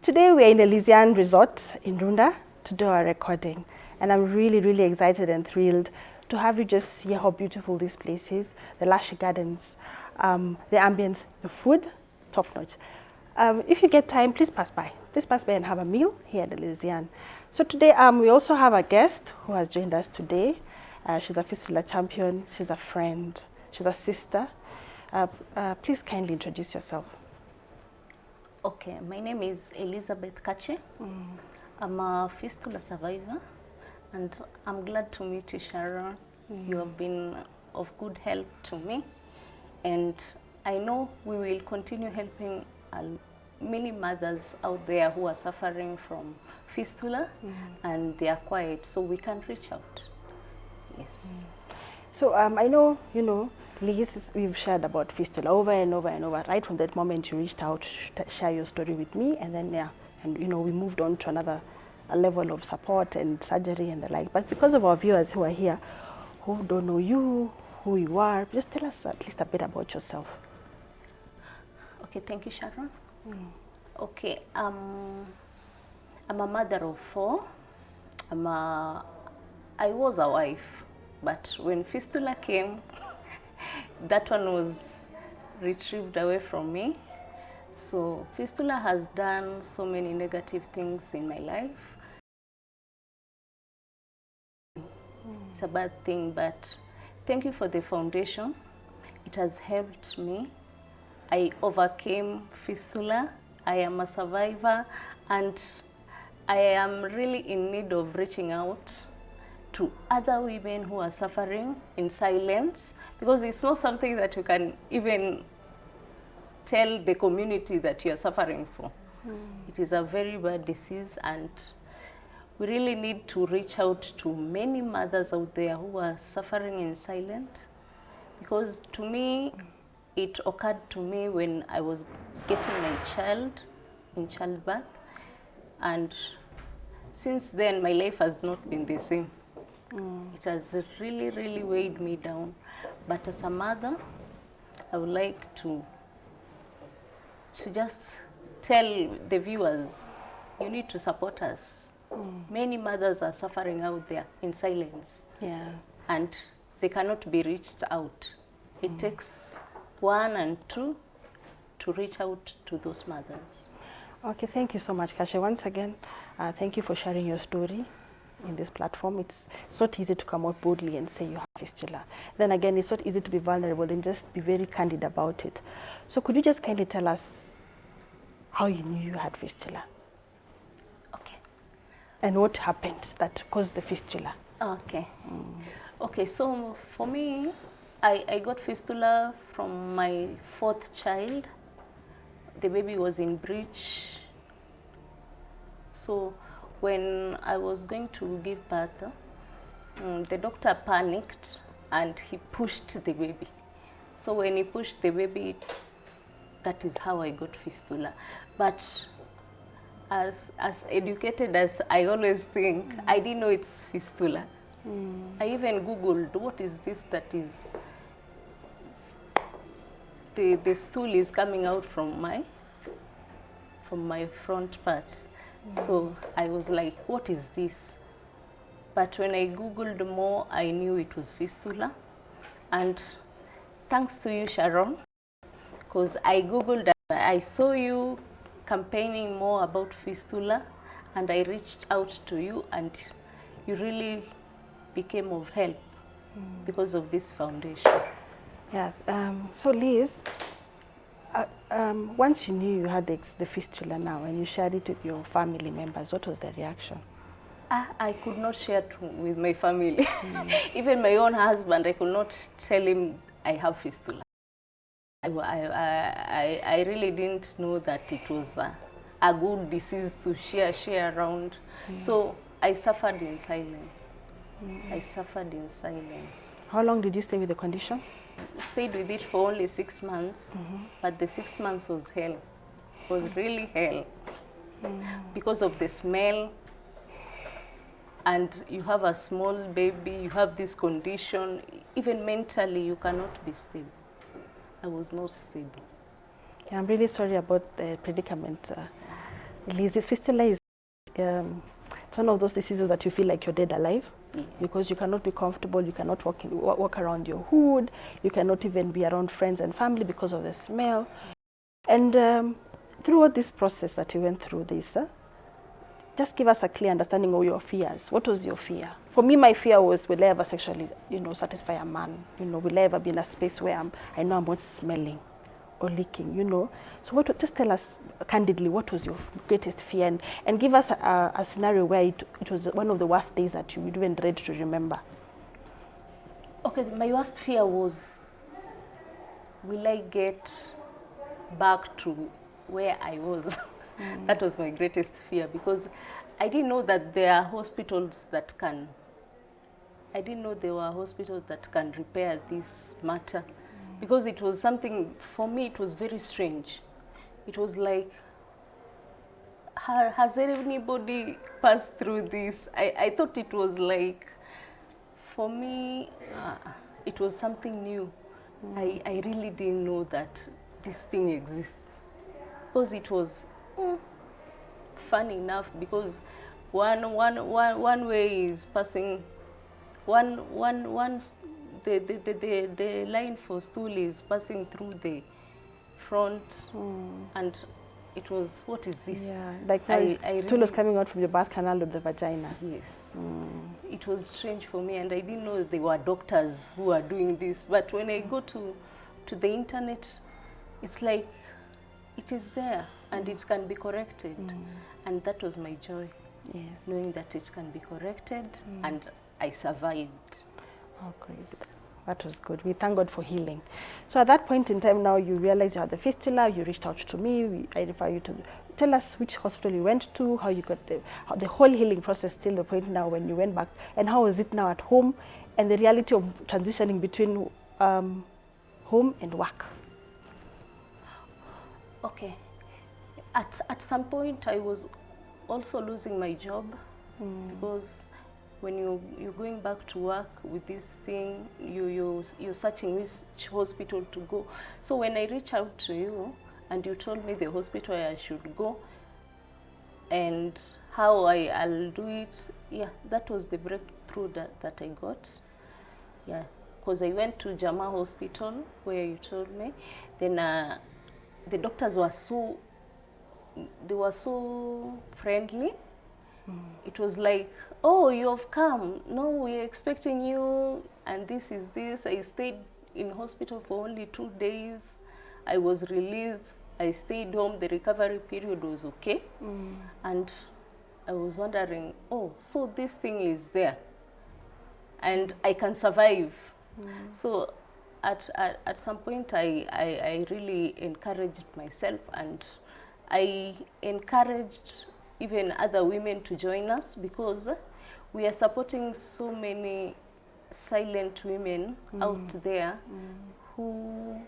Today we are in the Elysian Resort in Runda to do our recording, and I'm really excited and thrilled to have you just see how beautiful this place is, the lush gardens, the ambience, the food, top notch. If you get time, please pass by. Please pass by and have a meal here at the Elysian. So today we also have a guest who has joined us today. She's a fistula champion, she's a friend, she's a sister. Please kindly introduce yourself. Okay, my name is Elizabeth Kache. I'm a fistula survivor, and I'm glad to meet you, Sharon. You have been of good help to me, and I know we will continue helping many mothers out there who are suffering from fistula and they are quiet, so we can reach out. Yes. So I know, Liz, we've shared about fistula over and over, right from that moment you reached out to share your story with me, and then we moved on to another level of support and surgery and the like. But because of our viewers who are here, who don't know you, who you are, just tell us at least a bit about yourself. Okay, thank you, Sharon. Okay, I'm a mother of 4. I was a wife, but when fistula came, that one was retrieved away from me. So fistula has done so many negative things in my life. It's a bad thing, but thank you for the foundation. It has helped me. I overcame fistula. I am a survivor, and I am really in need of reaching out to other women who are suffering in silence, because it's not something that you can even tell the community that you are suffering from. It is a very bad disease, and we really need to reach out to many mothers out there who are suffering in silence, because to me, it occurred to me when I was getting my child in childbirth, and since then my life has not been the same. It has really weighed me down. But as a mother, I would like to just tell the viewers, you need to support us. Many mothers are suffering out there in silence. Yeah. And they cannot be reached out. It takes 1 and 2 to reach out to those mothers. Okay, thank you so much, Kache. Once again, thank you for sharing your story in this platform. It's not easy to come out boldly and say you have fistula. Then again, it's not easy to be vulnerable and just be very candid about it. So could you just kindly tell us how you knew you had fistula? Okay. And what happened that caused the fistula? Okay. Okay, so for me, I got fistula from my 4th child. The baby was in breech. So when I was going to give birth, the doctor panicked and he pushed the baby. So when he pushed the baby, that is how I got fistula. But as educated as I always think, I didn't know it's fistula. I even Googled, what is this that is, the stool is coming out from my front part. So I was like, what is this? But when I Googled more, I knew it was fistula. And thanks to you, Sharon, because I Googled, I saw you campaigning more about fistula, and I reached out to you, and you really became of help because of this foundation. Yeah. So Liz, once you knew you had the fistula now and you shared it with your family members, what was the reaction? I could not share it with my family. Even my own husband, I could not tell him I have fistula. I really didn't know that it was a good disease to share around. So I suffered in silence. I suffered in silence. How long did you stay with the condition? Stayed with it for only 6 months, but the 6 months was hell. It was really hell because of the smell, and you have a small baby, you have this condition, even mentally you cannot be stable. I was not stable. Yeah, I'm really sorry about the predicament Elise, fistula is it's one of those diseases that you feel like you're dead alive. Yes. Because you cannot be comfortable, you cannot walk around your hood, you cannot even be around friends and family because of the smell. And throughout this process that you went through this, just give us a clear understanding of your fears. What was your fear? For me, my fear was, will I ever sexually, satisfy a man? Will I ever be in a space where I know I'm not smelling or leaking, So just tell us candidly, what was your greatest fear? And give us a scenario where it was one of the worst days that you would even dread to remember. Okay, my worst fear was, will I get back to where I was? That was my greatest fear, because I didn't know that there are hospitals that can, I didn't know there were hospitals that can repair this matter. Because it was something, for me, it was very strange. It was like, has anybody passed through this? I thought it was like, for me, it was something new. I really didn't know that this thing exists. Because it was funny enough, because one way is passing, the line for stool is passing through the front, and it was, what is this? Yeah, like stool was coming out from the birth canal of the vagina. Yes. It was strange for me, and I didn't know there were doctors who are doing this. But when I go to the internet, it's like, it is there, and it can be corrected. And that was my joy, knowing that it can be corrected, and I survived. Oh, great. That was good. We thank God for healing. So at that point in time now, you realized you had the fistula, you reached out to me, I refer you to, tell us which hospital you went to, how you got the whole healing process till the point now when you went back, and how is it now at home, and the reality of transitioning between home and work. Okay. At some point, I was also losing my job, because when you're going back to work with this thing, you're searching which hospital to go. So when I reached out to you and you told me the hospital I should go and how I'll do it, that was the breakthrough that I got. Yeah, because I went to Jama Hospital where you told me. Then the doctors were so friendly. It was like, oh, you have come. No, we're expecting you, and this is this. I stayed in hospital for only 2 days. I was released. I stayed home. The recovery period was okay. And I was wondering, oh, so this thing is there, and I can survive. So at some point, I really encouraged myself, and I encouraged even other women to join us, because we are supporting so many silent women out there who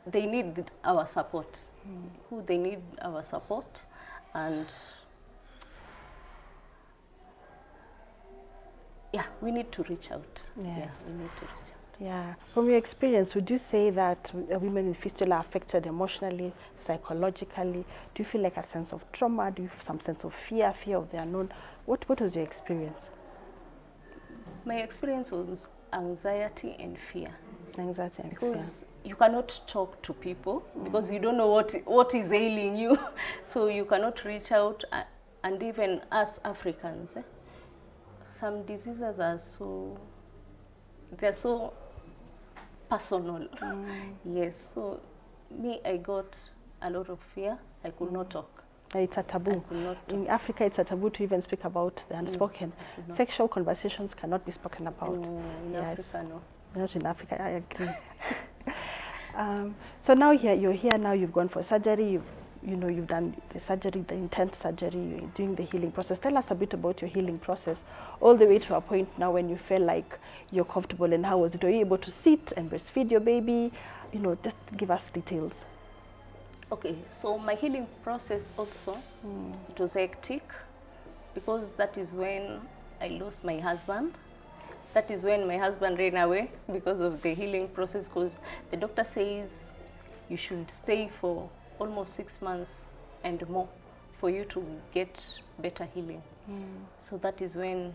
they need our support, and we need to reach out. Yes. We need to reach out. Yeah. From your experience, would you say that women with fistula are affected emotionally, psychologically? Do you feel like a sense of trauma? Do you have some sense of fear of the unknown? What was your experience? My experience was anxiety and fear. Anxiety and because you cannot talk to people, because you don't know what is ailing you. So you cannot reach out, and even us Africans, some diseases are so personal. Yes, so me, I got a lot of fear. I could not talk. It's a taboo. In Africa, it's a taboo to even speak about the unspoken. Sexual conversations cannot be spoken about. No, in Africa, no. Not in Africa, I agree. So now you're here now, you've gone for surgery, you've done the surgery, the intense surgery, you're doing the healing process. Tell us a bit about your healing process, all the way to a point now when you feel like you're comfortable, and how was it? Were you able to sit and breastfeed your baby? Just give us details. Okay, so my healing process also, it was hectic, because that is when I lost my husband. That is when my husband ran away because of the healing process, because the doctor says you should stay for almost 6 months and more for you to get better healing. So that is when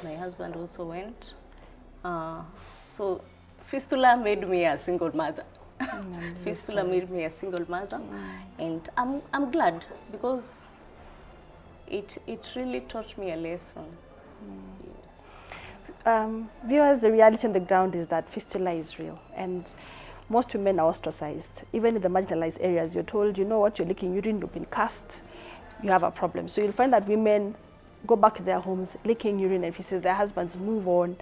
my husband also went. So fistula made me a single mother. Fistula made me a single mother, and I'm glad, because it really taught me a lesson. Yes. Viewers, the reality on the ground is that fistula is real, and most women are ostracized. Even in the marginalized areas, you're told, you know what, you're leaking urine, you've been cast, you have a problem. So you'll find that women go back to their homes leaking urine and feces, their husbands move on,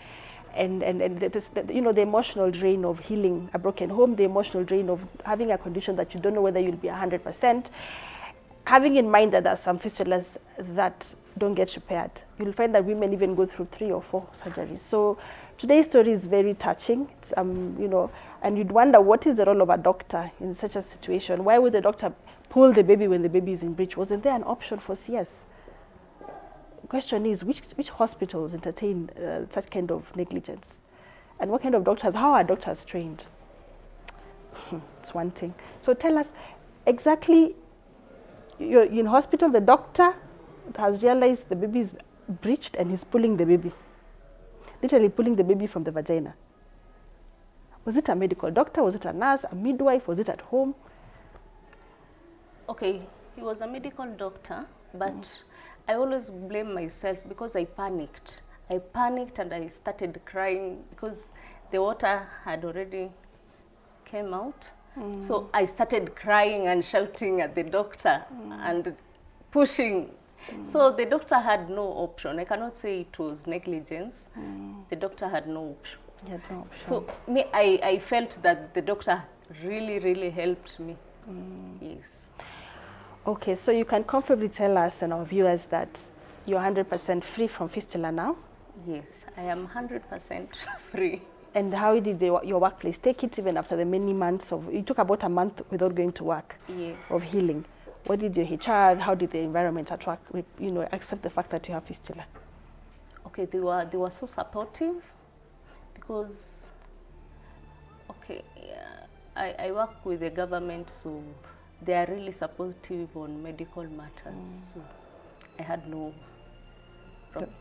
and you know, the emotional drain of healing a broken home, the emotional drain of having a condition that you don't know whether you'll be 100%, having in mind that there are some fistulas that don't get repaired. You'll find that women even go through 3 or 4 surgeries. So today's story is very touching. It's, you know, and you'd wonder, what is the role of a doctor in such a situation? Why would the doctor pull the baby when the baby is in breech? Wasn't there an option for CS? The question is, which hospitals entertain such kind of negligence? And what kind of doctors, how are doctors trained? It's one thing. So tell us, exactly, you're in hospital, the doctor has realized the baby is breached and he's pulling the baby. Literally pulling the baby from the vagina. Was it a medical doctor? Was it a nurse, a midwife? Was it at home? Okay, he was a medical doctor, but I always blame myself because I panicked. I panicked and I started crying because the water had already came out. So I started crying and shouting at the doctor and pushing. So the doctor had no option. I cannot say it was negligence. The doctor had no option. So me, I felt that the doctor really helped me. Yes. Okay, so you can comfortably tell us and our viewers that you're 100% free from fistula now? Yes, I am 100% free. And how did your workplace take it, even after the many months of, it took about a month without going to work, yes, of healing? What did your HR, how did the environment you know, accept the fact that you have fistula? Okay, they were so supportive because, okay, I work with the government, so they are really supportive on medical matters. So I had no problem.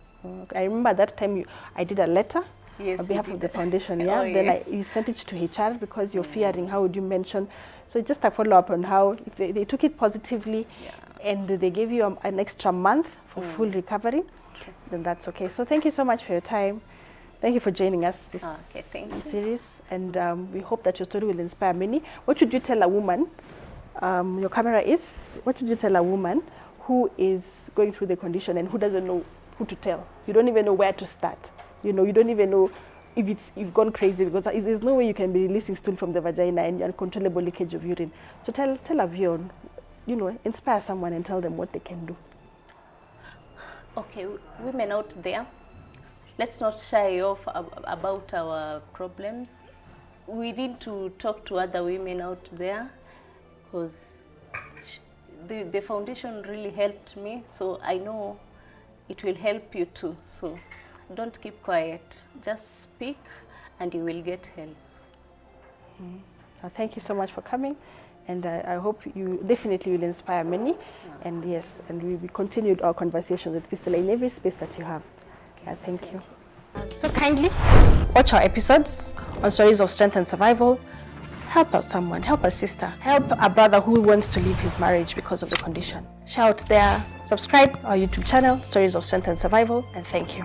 I remember that time I did a letter, yes, on behalf of the foundation, yeah. Oh, then yes. you sent it to HR because you're fearing how would you mention. So just a follow-up on how if they took it positively, and they gave you an extra month for full recovery, then that's okay. So thank you so much for your time. Thank you for joining us this series, and we hope that your story will inspire many. What should you tell a woman? Your camera is. What should you tell a woman who is going through the condition and who doesn't know who to tell? You don't even know where to start. You know, you don't even know if you've gone crazy, because there's no way you can be releasing stool from the vagina and uncontrollable leakage of urine. So tell a viewer, you know, inspire someone and tell them what they can do. Okay, women out there, let's not shy off about our problems. We need to talk to other women out there, because the foundation really helped me, so I know it will help you too. So don't keep quiet, just speak and you will get help. Thank you so much for coming, and I hope you definitely will inspire many. And yes, and we will continue our conversation with fistula in every space that you have. Thank you. So kindly watch our episodes on stories of strength and survival. Help out someone, help a sister, help a brother who wants to leave his marriage because of the condition. Share out there, subscribe our YouTube channel, Stories of Strength and Survival, and thank you.